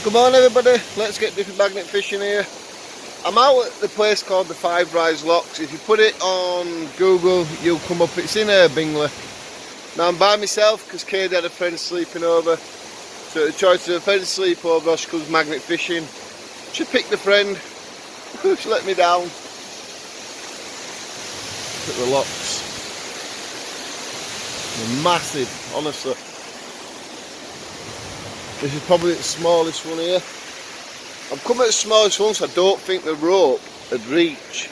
Come on everybody, let's get different magnet fishing here. I'm out at the place called the Five Rise Locks. If you put it on Google, you'll come up. It's in Bingley. Now I'm by myself because Kate had a friend sleeping over. So the choice of a friend sleepover or she comes magnet fishing. She picked the friend. She let me down. Look at the locks. They're massive, honestly. This is probably the smallest one here. I've come at the smallest one, so I don't think the rope would reach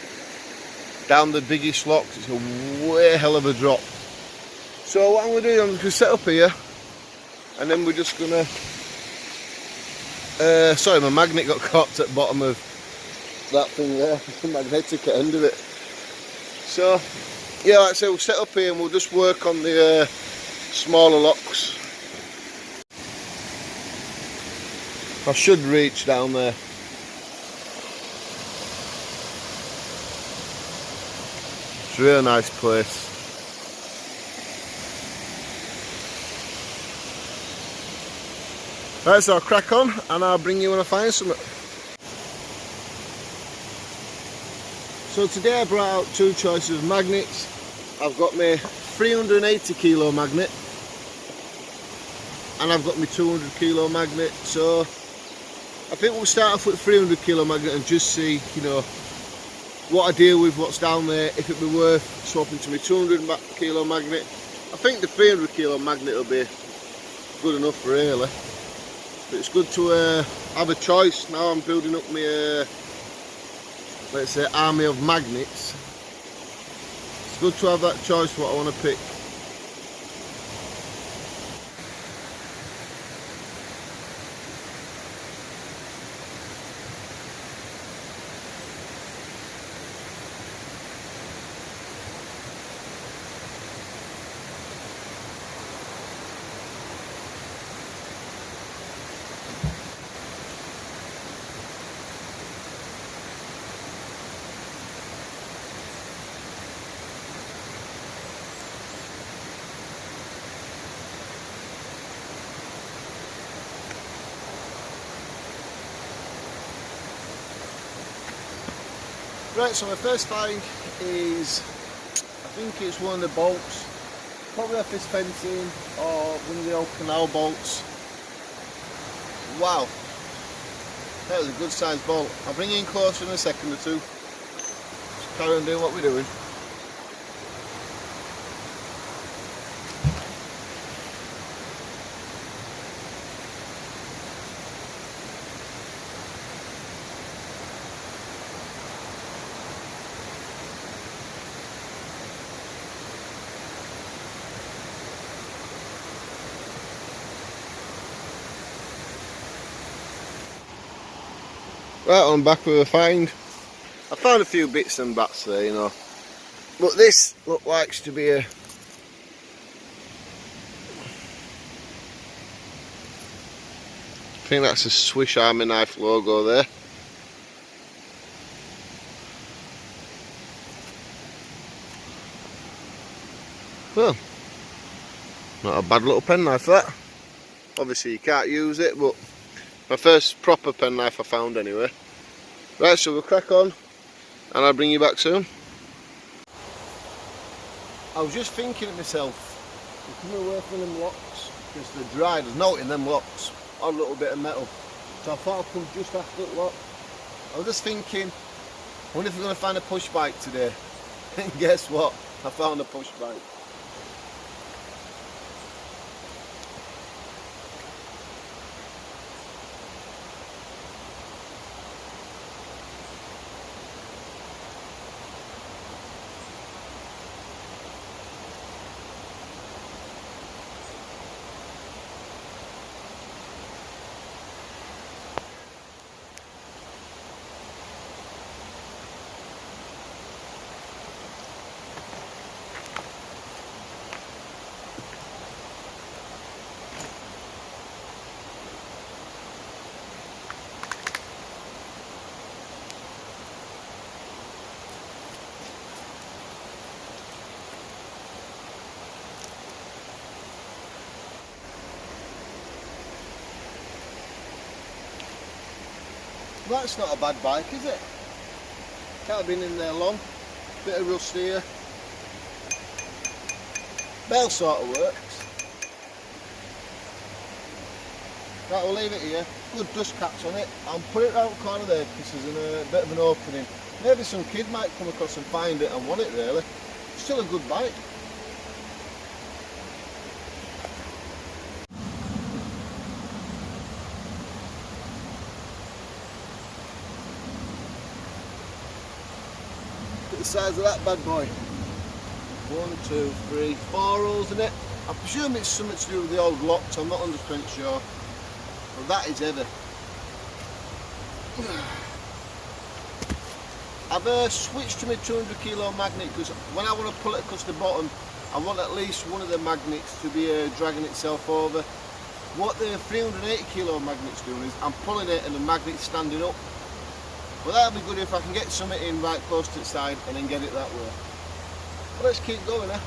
down the biggest locks. It's a way hell of a drop. So what I'm going to do, I'm just going to set up here, and then we're just going to... sorry, my magnet got caught at the bottom of that thing there, the magnetic end of it. So, yeah, like I say, we'll set up here and we'll just work on the smaller locks. I should reach down there. It's a really nice place. Right, so I'll crack on and I'll bring you when I find something. So today I brought out two choices of magnets. I've got my 380 kilo magnet and I've got my 200 kilo magnet. So I think we'll start off with 300 kilo magnet and just see, you know, what I deal with, what's down there, if it'd be worth swapping to my 200 kilo magnet. I think the 300 kilo magnet will be good enough really. But it's good to have a choice. Now I'm building up my, let's say, army of magnets. It's good to have that choice what I want to pick. Right, so my first find is, I think it's one of the bolts, probably off this fencing or one of the old canal bolts. Wow, that was a good sized bolt. I'll bring you in closer in a second or two. Just carry on doing what we're doing. Right, I'm back with a find. I found a few bits and bats there, you know. But this looks like to be a... I think that's a Swiss Army knife logo there. Well, not a bad little penknife that. Obviously you can't use it, but my first proper penknife I found anyway. Right, so we'll crack on and I'll bring you back soon. I was just thinking to myself, I'm coming away from them locks because they're dry, there's nothing in them locks, or a little bit of metal. So I thought I'd come just after the lock. I was just thinking, I wonder if we're going to find a push bike today. And guess what? I found a push bike. Well, that's not a bad bike, is it? Can't have been in there long. Bit of rust here. Bell sort of works. Right, we'll leave it here. Good dust caps on it. I'll put it out the corner there because there's a bit of an opening. Maybe some kid might come across and find it and want it really. Still a good bike. Look at the size of that bad boy. 1, 2, 3, 4 holes in it. I presume it's something to do with the old locks, I'm not 100% sure. But that is heavy. I've switched to my 200 kilo magnet because when I want to pull it across the bottom, I want at least one of the magnets to be dragging itself over. What the 380 kilo magnet's doing is I'm pulling it and the magnet's standing up. Well, that'll be good if I can get something in right close to the side and then get it that way. Well, let's keep going, eh?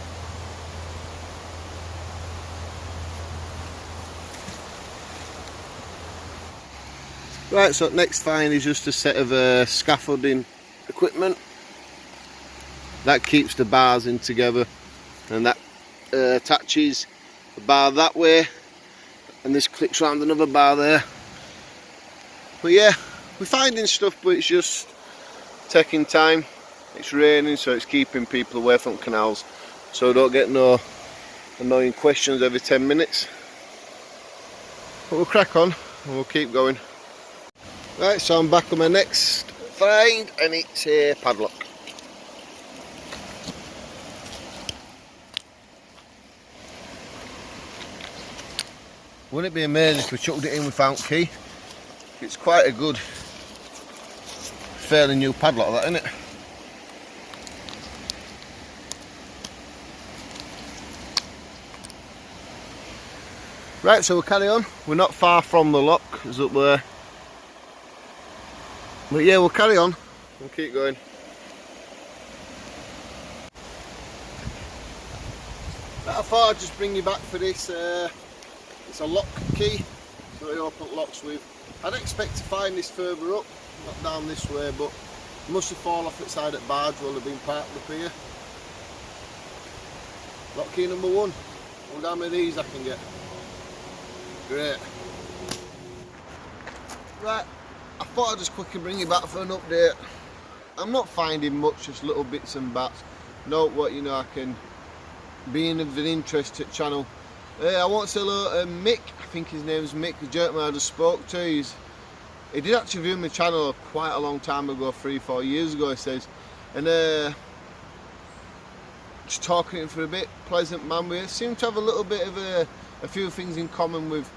Right, so next find is just a set of scaffolding equipment. That keeps the bars in together, and that attaches the bar that way, and this clicks around another bar there. But yeah, we're finding stuff, but it's just taking time. It's raining, so it's keeping people away from canals, so don't get no annoying questions every 10 minutes. But we'll crack on and we'll keep going. Right, so I'm back on my next find, and it's a padlock. Wouldn't it be amazing if we chucked it in without key? It's quite a good, fairly new padlock, that, isn't it? Right, so we'll carry on. We're not far from the lock, it's up there. But yeah, we'll carry on. We'll keep going. I thought I'd just bring you back for this. It's a lock key, so I open locks with. I'd expect to find this further up, not down this way, but it must have fallen off its side at barge while they've been parked up here. Lock key number 1. I wonder how many of these I can get. Great. Right. I thought I'd just quickly bring you back for an update. I'm not finding much, just little bits and bats. Note what I can be of an interest to the channel. I want to say hello to Mick, I think his name's Mick, the gentleman I just spoke to. He did actually view my channel quite a long time ago, 3-4 years ago, he says. And just talking to him for a bit, pleasant man. We seem to have a little bit of a few things in common with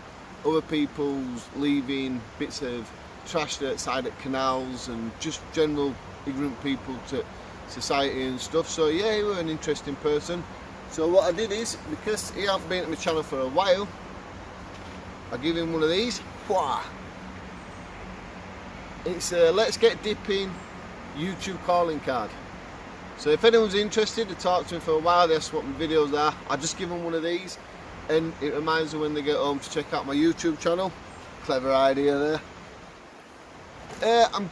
other people's leaving bits of trash outside at canals and just general ignorant people to society and stuff. So yeah, he was an interesting person. So what I did is, because he hasn't been to my channel for a while, I give him one of these. It's a Let's Get Dipping YouTube calling card. So if anyone's interested to talk to me for a while, that's what my videos are. I just give them one of these, and it reminds them when they get home to check out my YouTube channel. Clever idea there. I'm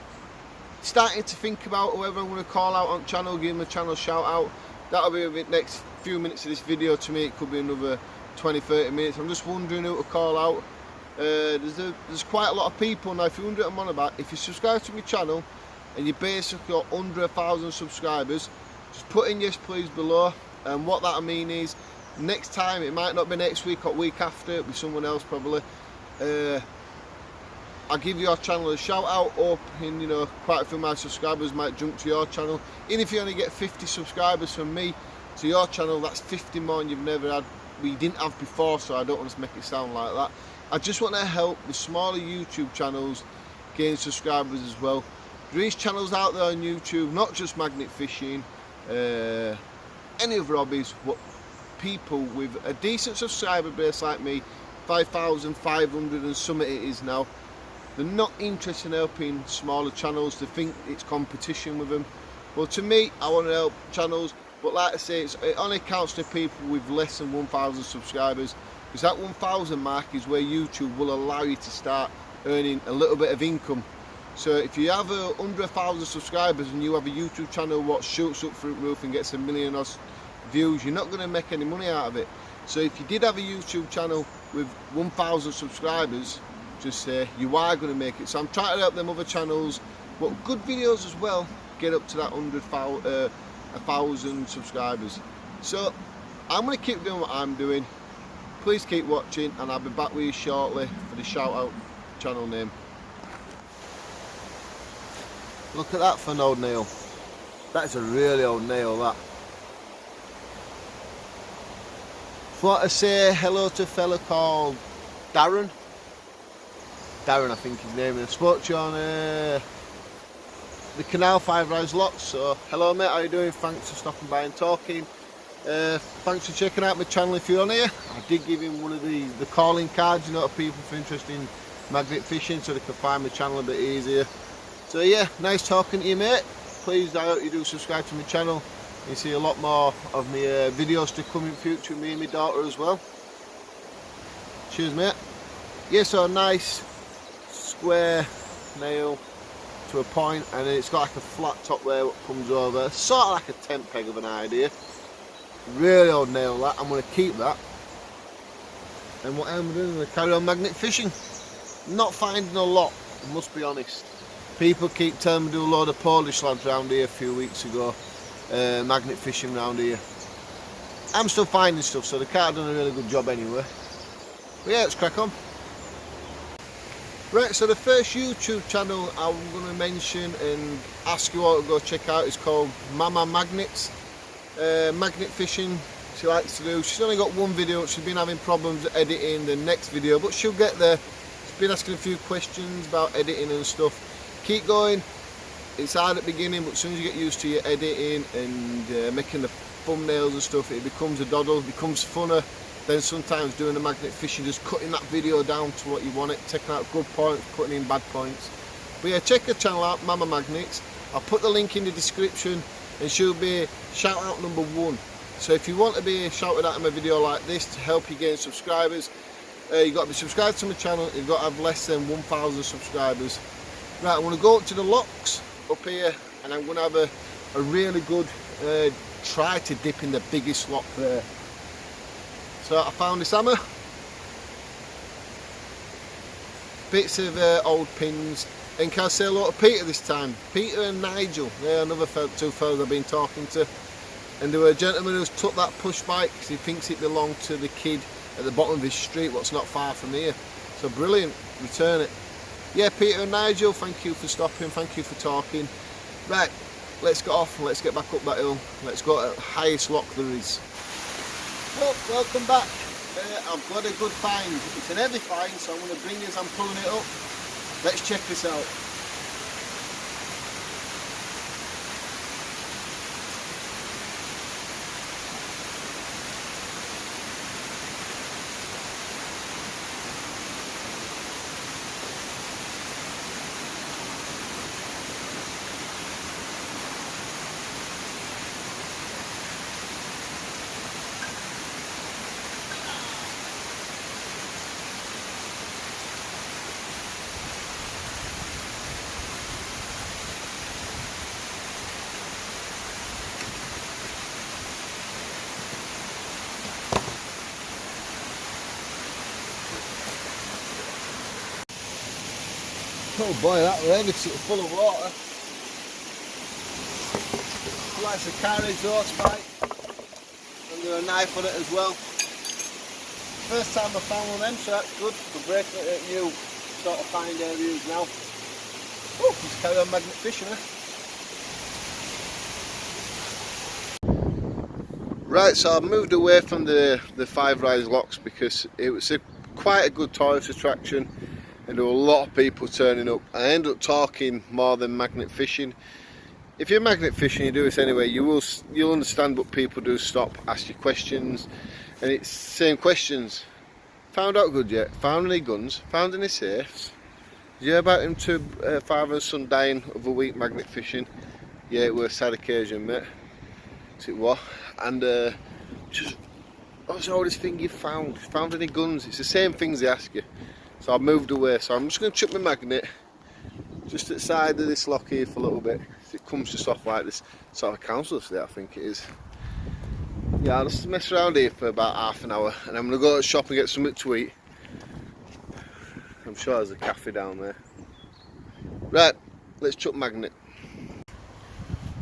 starting to think about whoever I'm going to call out on channel, give them a channel shout out. That'll be the next few minutes of this video. To me, it could be another 20-30 minutes. I'm just wondering who to call out. There's quite a lot of people now. If you wonder what I'm on about, if you subscribe to my channel and you basically got under 1,000 subscribers, just put in yes please below. And what that mean is, next time, it might not be next week or week after, it'll be someone else probably. I'll give your channel a shout out, hoping quite a few of my subscribers might jump to your channel. Even if you only get 50 subscribers from me to your channel, that's 50 more than you've never had, we didn't have before, so I don't want to make it sound like that. I just want to help the smaller YouTube channels gain subscribers as well. There is channels out there on YouTube, not just magnet fishing, any other hobbies, what people with a decent subscriber base like me, 5,500 and some it is now, they're not interested in helping smaller channels. They think it's competition with them. Well, to me, I want to help channels, but like I say, it only counts to people with less than 1,000 subscribers, because that 1,000 mark is where YouTube will allow you to start earning a little bit of income. So if you have under 1,000 subscribers and you have a YouTube channel what shoots up through the roof and gets 1 million odd views, you're not going to make any money out of it. So if you did have a YouTube channel with 1,000 subscribers, just say you are going to make it. So I'm trying to help them other channels, but good videos as well, get up to that 1,000 subscribers. So I'm going to keep doing what I'm doing. Please keep watching, and I'll be back with you shortly for the shout out channel name. Look at that for an old nail. That's a really old nail, that. Thought to say hello to a fella called Darren. Darren, I think his name is. I spoke to you on the canal 5 Rise Locks. So hello mate, how you doing? Thanks for stopping by and talking. Thanks for checking out my channel if you're on here. I did give him one of the calling cards, you know, to people for interest in magnet fishing, so they can find my channel a bit easier. So yeah, nice talking to you mate. Please, I hope you do subscribe to my channel. You see a lot more of my videos to come in future with me and my daughter as well. Cheers mate. Yeah, so a nice square nail to a point, and then it's got like a flat top there what comes over, sort of like a tent peg of an idea. Really old nail that. I'm going to keep that. And what I'm doing, I'm going to carry on magnet fishing. Not finding a lot, I must be honest. People keep telling me to do a load of Polish lads around here a few weeks ago, magnet fishing around here. I'm still finding stuff, so the car done a really good job anyway. But yeah, let's crack on. Right, so the first YouTube channel I'm going to mention and ask you all to go check out is called Mama Magnets. Magnet fishing she likes to do. She's only got one video. She's been having problems editing the next video, but she'll get there. She's been asking a few questions about editing and stuff. Keep going. It's hard at the beginning, but as soon as you get used to your editing and making the thumbnails and stuff, it becomes a doddle, it becomes funner. Then sometimes doing the magnet fishing, just cutting that video down to what you want it, taking out good points, putting in bad points. But yeah, check her channel out, Mama Magnets. I'll put the link in the description, and she'll be shout out number 1. So if you want to be shouted out in a video like this to help you gain subscribers, you've got to be subscribed to my channel, you've got to have less than 1,000 subscribers. Right, I'm going to go up to the locks up here, and I'm going to have a really good try to dip in the biggest lock there. So I found this hammer, bits of old pins, and can I say hello to Peter this time? Peter and Nigel, they're another two fellas I've been talking to. And there were a gentleman who's took that push bike because he thinks it belonged to the kid at the bottom of his street, what's not far from here. So brilliant, return it. Yeah, Peter and Nigel, thank you for stopping, thank you for talking. Right, let's get off and let's get back up that hill. Let's go to the highest lock there is. Well, welcome back. I've got a good find. It's an heavy find, so I'm going to bring it as I'm pulling it up. Let's check this out. Oh boy, that was heavy, it's full of water. Like a car exhaust pipe, and there's a knife on it as well. First time I found one of them, so that's good. We're breaking it at new sort of find areas now. Oh, let's carry on magnet fishing, eh? Right, so I've moved away from the 5 Rise locks because it was quite a good tourist attraction. And there were a lot of people turning up. I ended up talking more than magnet fishing. If you're magnet fishing, you do this anyway, you'll understand, but people do stop, ask you questions, and it's the same questions. Found out good yet? Found any guns? Found any safes? Did you hear about him father and son dying of a week magnet fishing? Yeah, it was a sad occasion, mate. So it was. And just, what's the oldest thing you found? Found any guns? It's the same things they ask you. So I've moved away, so I'm just going to chuck my magnet, just at the side of this lock here for a little bit. It comes just off like this sort of council estate, I think it is. Yeah, I'll just mess around here for about half an hour and I'm going to go to the shop and get something to eat. I'm sure there's a cafe down there. Right, let's chuck magnet.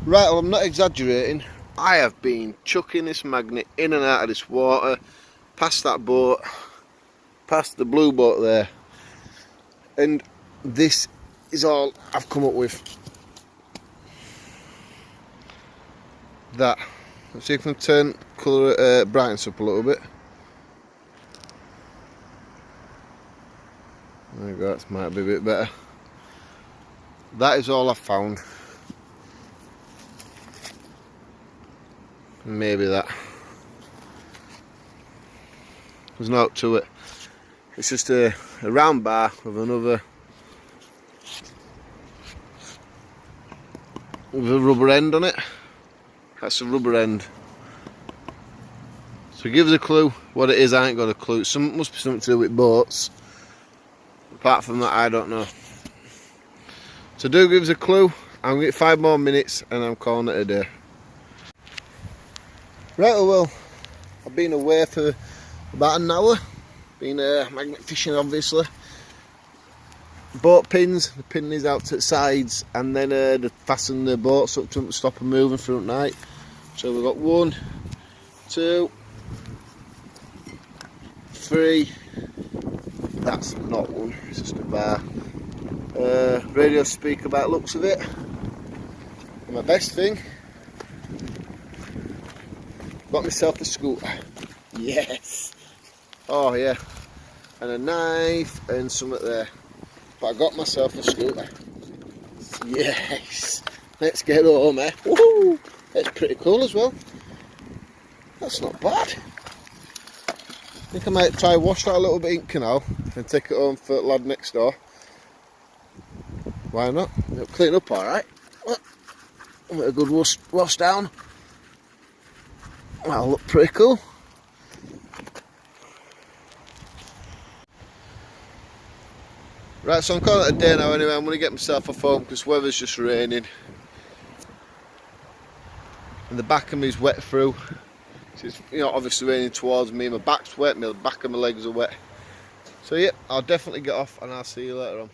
Right, well, I'm not exaggerating. I have been chucking this magnet in and out of this water, past that boat, past the blue boat there, and this is all I've come up with. That. Let's see if I can turn colour, brightness up a little bit. There we go, that might be a bit better. That is all I've found. Maybe that. There's no to it. It's just a round bar with another with a rubber end on it. That's a rubber end. So give us a clue what it is. I ain't got a clue. Must be something to do with boats. Apart from that, I don't know. So do give us a clue. I'm going to get 5 more minutes and I'm calling it a day. Right, well, I've been away for about an hour. Been magnet fishing, obviously. Boat pins, the pin is out to the sides, and then they fasten the boats up to stop them moving through the night. So we've got 1, 2, 3. That's not one, it's just a bar. Radio speaker by the looks of it. And my best thing, got myself a scooter. Yes. Oh yeah. And a knife and something there. But I got myself a scooter. Yes. Let's get home, eh? Woohoo! That's pretty cool as well. That's not bad. I think I might try wash that a little bit in canal and take it home for the lad next door. Why not? It'll clean up alright. A good wash down. That'll look pretty cool. Right, so I'm calling it a day now anyway. I'm going to get myself off home because weather's just raining. And the back of me's wet through. So it's, you know, obviously raining towards me. My back's wet, my back of my legs are wet. So yeah, I'll definitely get off and I'll see you later on.